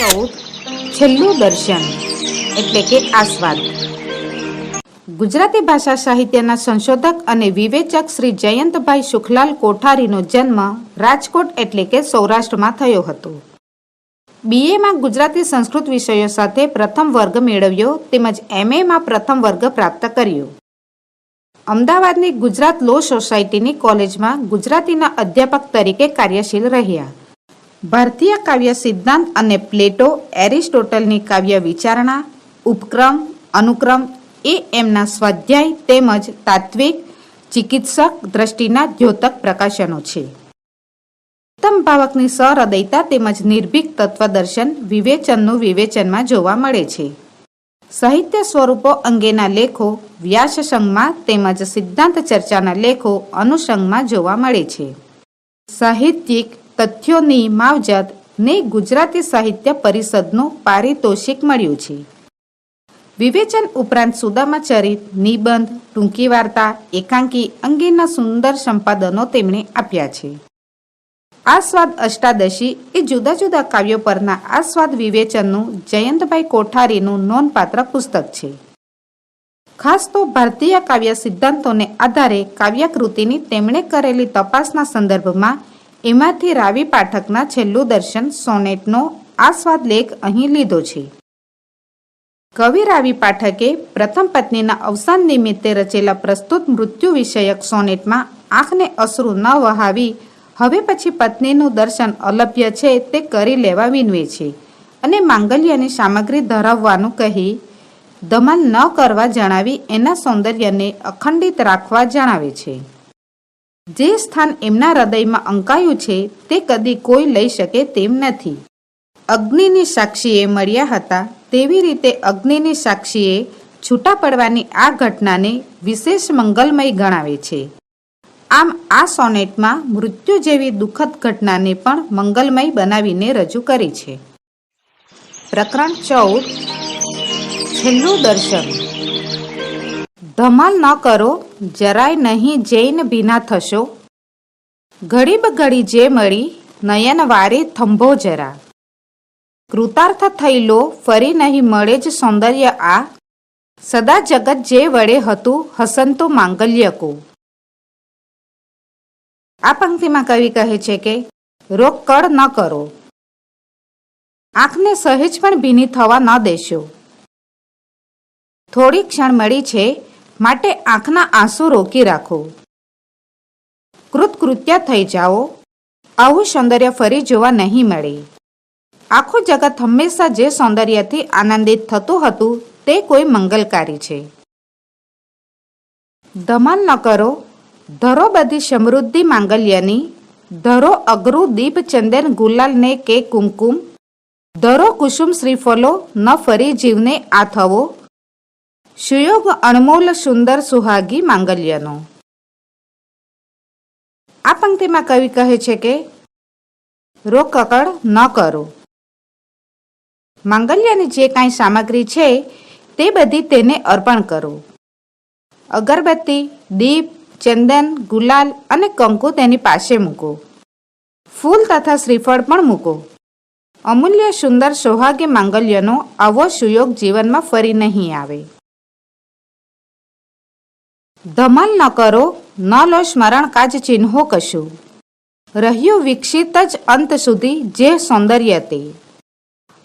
14 છેલ્લું દર્શન એટલે કે આસ્વાદ. ગુજરાતી ભાષા સાહિત્યના સંશોધક અને વિવેચક શ્રી જયંતભાઈ સુખલાલ કોઠારીનો જન્મ રાજકોટ એટલે કે સૌરાષ્ટ્રમાં થયો હતો. BAમાં ગુજરાતી સંસ્કૃત વિષયો સાથે પ્રથમ વર્ગ મેળવ્યો તેમજ MAમાં પ્રથમ વર્ગ પ્રાપ્ત કર્યો. અમદાવાદની ગુજરાત લો સોસાયટીની કોલેજમાં ગુજરાતીના અધ્યાપક તરીકે કાર્યશીલ રહ્યા. ભારતીય કાવ્ય સિદ્ધાંત અને પ્લેટો, એરિસ્ટોટલની કાવ્ય વિચારણા, ઉપક્રમ, અનુક્રમ એ એમના સ્વાધ્યાય તેમજ તાત્વિક, ચિકિત્સક દ્રષ્ટિના દ્યોતક પ્રકાશનો છે. ઉત્તમ ભાવકની સહૃદયતા તેમજ નિર્ભીક તત્વદર્શન વિવેચનનું વિવેચનમાં જોવા મળે છે. સાહિત્ય સ્વરૂપો અંગેના લેખો વ્યાસસંગમાં તેમજ સિદ્ધાંત ચર્ચાના લેખો અનુસંગમાં જોવા મળે છે. સાહિત્યિક તથ્યોની માવજત ને ગુજરાતી સાહિત્ય પરિષદનું પારિતોષિક મળ્યું છે. વિવેચન ઉપરાંત સુદામા ચરિત, નિબંધ, ટૂંકી વાર્તા, એકાંકી અંગેના સુંદર સંપાદનો તેમણે આપ્યા છે. આસ્વાદ અષ્ટાદશી એ જુદા જુદા કાવ્યો પરના આસ્વાદ વિવેચનનું જયંતભાઈ કોઠારીનું નોંધપાત્ર પુસ્તક છે. ખાસ તો ભારતીય કાવ્ય સિદ્ધાંતોને આધારે કાવ્યકૃતિની તેમણે કરેલી તપાસના સંદર્ભમાં એમાંથી રાવી પાઠકના છેલ્લું દર્શન સોનેટનો આસ્વાદ લેખ અહીં લીધો છે. કવિ રાવી પાઠકે પ્રથમ પત્નીના અવસાન નિમિત્તે રચેલા પ્રસ્તુત મૃત્યુ વિષયક સોનેટમાં આંખને અશ્રુ ન વહાવી હવે પછી પત્નીનું દર્શન અલભ્ય છે તે કરી લેવા વિનવે છે અને માંગલ્યની સામગ્રી ધરાવવાનું કહી ધમાલ ન કરવા જણાવી એના સૌંદર્યને અખંડિત રાખવા જણાવે છે. જે સ્થાન એમના હૃદયમાં અંકાયું છે તે કદી કોઈ લઈ શકે તેમ નથી. અગ્નિની સાક્ષીએ મળ્યા હતા તેવી રીતે અગ્નિની સાક્ષીએ છૂટા પડવાની આ ઘટનાને વિશેષ મંગલમય ગણાવે છે. આમ આ સોનેટમાં મૃત્યુ જેવી દુઃખદ ઘટનાને પણ મંગલમય બનાવીને રજૂ કરી છે. પ્રકરણ 14 છેલ્લું દર્શન. ધમાલ ન કરો, જરાય નહીં જૈન ભીના થશો. ઘડીબ ઘડી જે મળી, નયન વારે થંભો જરા. કૃતાર્થ થઈ લો, ફરી નહીં મળે જ સૌંદર્ય આ. સદા જગત જે વડે હતું હસંતો માંગલ્ય કો. આ પંક્તિમાં કવિ કહે છે કે રોક કળ ન કરો, આંખને સહેજ પણ ભીની થવા ન દેશો. થોડી ક્ષણ મળી છે માટે આંખના આંસુ રોકી રાખો. કૃતકૃત્ય થઈ જાઓ, આવું સૌંદર્ય ફરી જોવા નહીં મળે. આખું જગત હંમેશા જે સૌંદર્યથી આનંદિત થતું હતું તે કોઈ મંગલકારી છે. ધમાલ ન કરો, ધરો બધી સમૃદ્ધિ માંગલ્યની. ધરો અગરું દીપ ચંદન ગુલાલ ને કે કુમકુમ. ધરો કુસુમ શ્રીફલો ન ફરી જીવને આ થવો. સુયોગ અણમોલ સુંદર સુહાગી માંગલ્યનો. આ પંક્તિમાં કવિ કહે છે કે રોકકળ ન કરો. માંગલ્યની જે કાંઈ સામગ્રી છે તે બધી તેને અર્પણ કરો. અગરબત્તી, દીપ, ચંદન, ગુલાલ અને કંકુ તેની પાસે મૂકો. ફૂલ તથા શ્રીફળ પણ મૂકો. અમૂલ્ય સુંદર સોહાગી માંગલ્યનો આવો સુયોગ જીવનમાં ફરી નહીં આવે. ધમાલ ન કરો, ન લો સ્મરણ કાજ ચિહ્નો કશું. રહ્યું વિકસિત જ અંત સુધી જે સૌંદર્ય તે.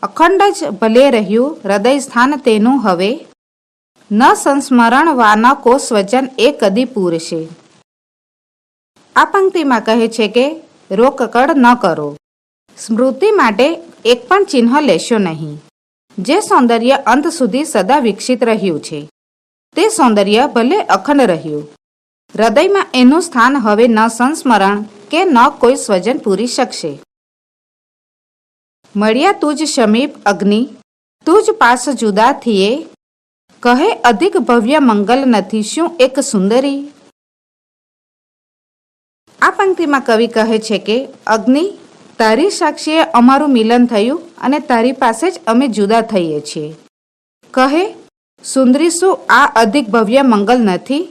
અખંડ જ ભલે રહ્યું હૃદય સ્થાન તેનું હવે. ન સંસ્મરણ વાન કો સ્વજન એ કદી પૂરશે. આ પંક્તિમાં કહે છે કે રોકકળ ન કરો. સ્મૃતિ માટે એક પણ ચિહ્ન લેશો નહીં. જે સૌંદર્ય અંત સુધી સદા વિકસિત રહ્યું છે તે સૌંદર્ય ભલે અખંડ રહ્યું. હૃદયમાં એનું સ્થાન હવે ન સંસ્મરણ કે ન કોઈ સ્વજન પૂરી શકશે. મળ્યા તુજ સમીપ અગ્નિ, તુજ પાસ જુદા થઈએ. કહે અધિક ભવ્ય મંગલ નથી શું એક સુંદરી. આ પંક્તિમાં કવિ કહે છે કે અગ્નિ, તારી સાક્ષીએ અમારું મિલન થયું અને તારી પાસે જ અમે જુદા થઈએ છીએ. કહે સુંદરી શું આ અધિક ભવ્ય મંગલ નથી.